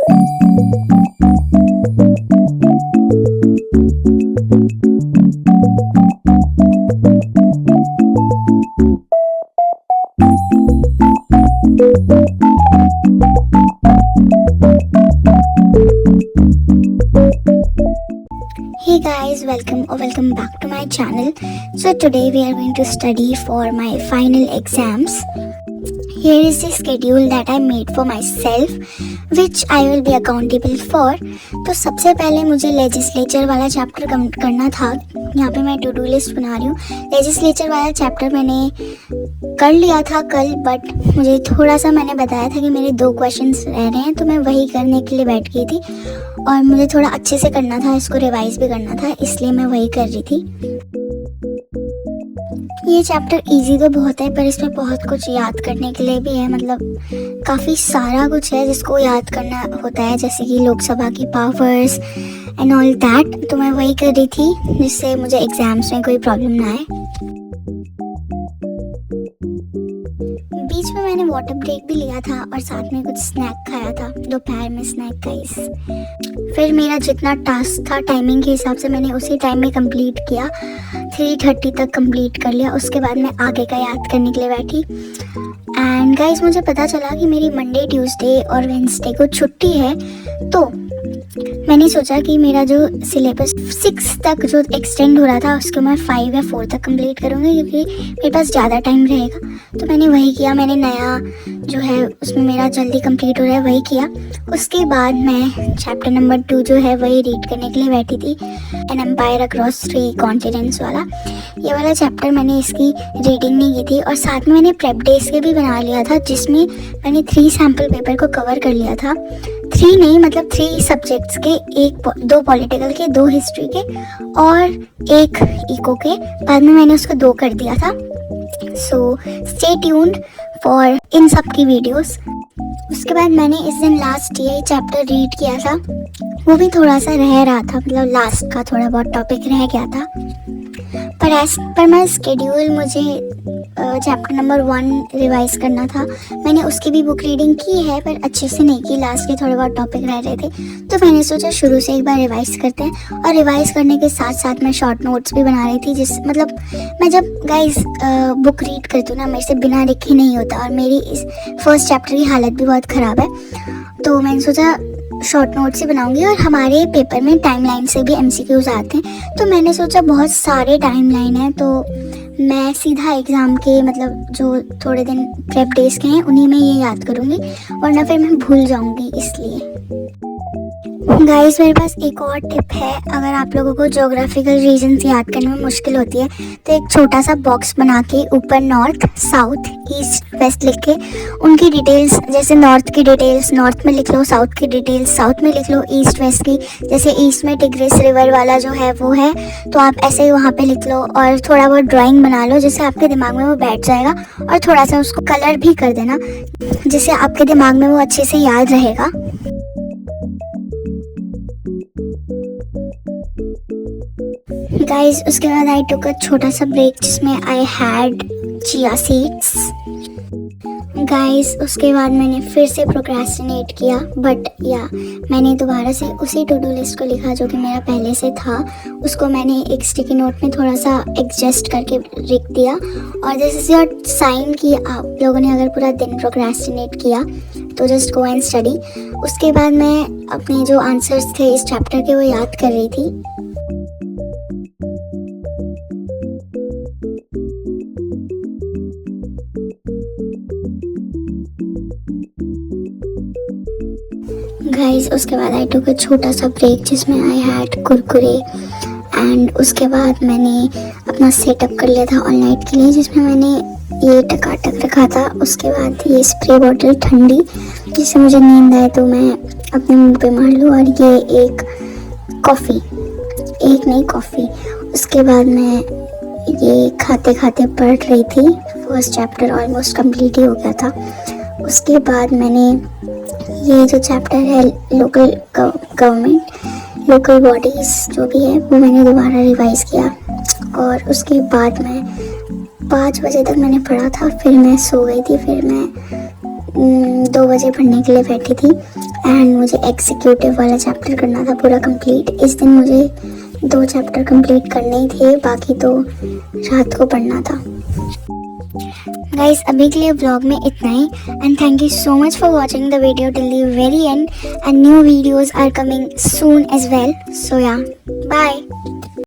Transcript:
Hey guys, welcome back to my channel. So today we are going to study for my final exams. Here is the schedule that I made for myself, which I will be accountable for. तो सबसे पहले मुझे legislature वाला chapter करना था. यहाँ पे मैं टू डू लिस्ट बना रही हूँ. लेजिस्लेचर वाला चैप्टर मैंने कर लिया था कल, बट मुझे थोड़ा सा मैंने बताया था कि मेरे 2 क्वेश्चंस रह रहे हैं, तो मैं वही करने के लिए बैठ गई थी और मुझे थोड़ा अच्छे से करना था, इसको रिवाइज भी करना था, इसलिए मैं वही कर रही थी. ये चैप्टर इजी तो बहुत है, पर इसमें बहुत कुछ याद करने के लिए भी है. मतलब काफ़ी सारा कुछ है जिसको याद करना होता है, जैसे कि लोकसभा की पावर्स एंड ऑल दैट. तो मैं वही कर रही थी जिससे मुझे एग्जाम्स में कोई प्रॉब्लम ना आए. बीच में मैंने वाटर ब्रेक भी लिया था और साथ में कुछ स्नैक खाया था, दोपहर में स्नैक गाइस. फिर मेरा जितना टास्क था टाइमिंग के हिसाब से मैंने उसी टाइम में कंप्लीट किया. 3:30 तक कंप्लीट कर लिया. उसके बाद मैं आगे का याद करने के लिए बैठी. एंड गाइस मुझे पता चला कि मेरी मंडे, ट्यूसडे और वेंसडे को छुट्टी है, तो मैंने सोचा कि मेरा जो सिलेबस 6 तक जो एक्सटेंड हो रहा था उसको मैं 5 या 4 तक कंप्लीट करूँगी, क्योंकि मेरे पास ज़्यादा टाइम रहेगा. तो मैंने वही किया. मैंने नया जो है उसमें मेरा जल्दी कंप्लीट हो रहा है वही किया. उसके बाद मैं चैप्टर नंबर 2 जो है वही रीड करने के लिए बैठी थी, एन एम्पायर अक्रॉस 3 कॉन्टिनेंट्स वाला. ये वाला चैप्टर मैंने इसकी रीडिंग नहीं की थी और साथ में मैंने प्रेप डेज के भी बना लिया था, जिसमें मैंने 3 सैम्पल पेपर को कवर कर लिया था. 3 नहीं, मतलब 3 सब्जेक्ट्स के, 2 पॉलिटिकल के, 2 हिस्ट्री के और 1 इको के. बाद में मैंने उसको 2 कर दिया था. So stay tuned for in सब की वीडियोस. उसके बाद मैंने इस दिन लास्ट ये चैप्टर रीड किया था. वो भी थोड़ा सा रह रहा था, मतलब लास्ट का थोड़ा बहुत टॉपिक रह गया था, पर एज पर माई स्केड्यूल मुझे चैप्टर नंबर 1 रिवाइज करना था. मैंने उसकी भी बुक रीडिंग की है, पर अच्छे से नहीं की. लास्ट के थोड़े बहुत टॉपिक रह रहे थे, तो मैंने सोचा शुरू से एक बार रिवाइज करते हैं. और रिवाइज करने के साथ साथ मैं शॉर्ट नोट्स भी बना रही थी, जिस मतलब मैं जब गाइज बुक रीड करती हूँ ना, मेरे से बिना लिखे नहीं होता, और मेरी इस फर्स्ट चैप्टर की हालत भी बहुत ख़राब है. तो मैंने सोचा शॉर्ट नोट्स ही बनाऊंगी. और हमारे पेपर में टाइमलाइन से भी MCQs आते हैं, तो मैंने सोचा बहुत सारे टाइमलाइन हैं, तो मैं सीधा एग्ज़ाम के मतलब जो थोड़े दिन प्रेप डेज के हैं उन्हीं में ये याद करूँगी, वरना फिर मैं भूल जाऊँगी. इसलिए गाइस मेरे पास एक और टिप है. अगर आप लोगों को ज्योग्राफिकल रीजन्स याद करने में मुश्किल होती है, तो एक छोटा सा बॉक्स बना के ऊपर नॉर्थ, साउथ, ईस्ट, वेस्ट लिख के उनकी डिटेल्स, जैसे नॉर्थ की डिटेल्स नॉर्थ में लिख लो, साउथ की डिटेल्स साउथ में लिख लो, ईस्ट वेस्ट की, जैसे ईस्ट में टिग्रिस रिवर वाला जो है वो है, तो आप ऐसे ही वहाँ पे लिख लो. और थोड़ा बहुत ड्राइंग बना लो, जिससे आपके दिमाग में वो बैठ जाएगा. और थोड़ा सा उसको कलर भी कर देना, जिससे आपके दिमाग में वो अच्छे से याद रहेगा. गाइज उसके बाद आई टुक अ छोटा सा ब्रेक, जिसमें I had chia seeds. Guys उसके बाद मैंने फिर से प्रोक्रेस्टिनेट किया, बट मैंने दोबारा से उसी टू डू लिस्ट को लिखा जो कि मेरा पहले से था. उसको मैंने एक स्टिकी नोट में थोड़ा सा एडजस्ट करके लिख दिया. और दिस इज योर साइन कि आप लोगों ने अगर पूरा दिन प्रोक्रेस्टिनेट किया तो जस्ट गो एंड स्टडी. उसके बाद मैं अपने जो आंसर्स थे इस चैप्टर के वो याद कर रही थी. गाइस उसके बाद आई टुक अ छोटा सा ब्रेक, जिसमें आई हैड कुरकुरे. एंड उसके बाद मैंने अपना सेटअप कर लिया था ऑल नाइट के लिए, जिसमें मैंने ये टकाटक रखा था. उसके बाद ये स्प्रे बॉटल ठंडी, जिससे मुझे नींद आए तो मैं अपने मुंह पे मार लूँ. और ये एक कॉफ़ी. उसके बाद मैं ये खाते खाते पढ़ रही थी. फर्स्ट चैप्टर ऑलमोस्ट कंप्लीट ही हो गया था. उसके बाद मैंने ये जो चैप्टर है लोकल गवर्नमेंट, लोकल बॉडीज़ जो भी है, वो मैंने दोबारा रिवाइज़ किया. और उसके बाद मैं 5 बजे तक मैंने पढ़ा था, फिर मैं सो गई थी. फिर मैं 2 बजे पढ़ने के लिए बैठी थी एंड मुझे एग्जीक्यूटिव वाला चैप्टर करना था पूरा कंप्लीट। इस दिन मुझे 2 चैप्टर कंप्लीट करने ही थे, बाकी तो रात को पढ़ना था। गाइस अभी के लिए व्लॉग में इतना ही and thank you so much for watching the video till the very end and new videos are coming soon as well. So yeah bye.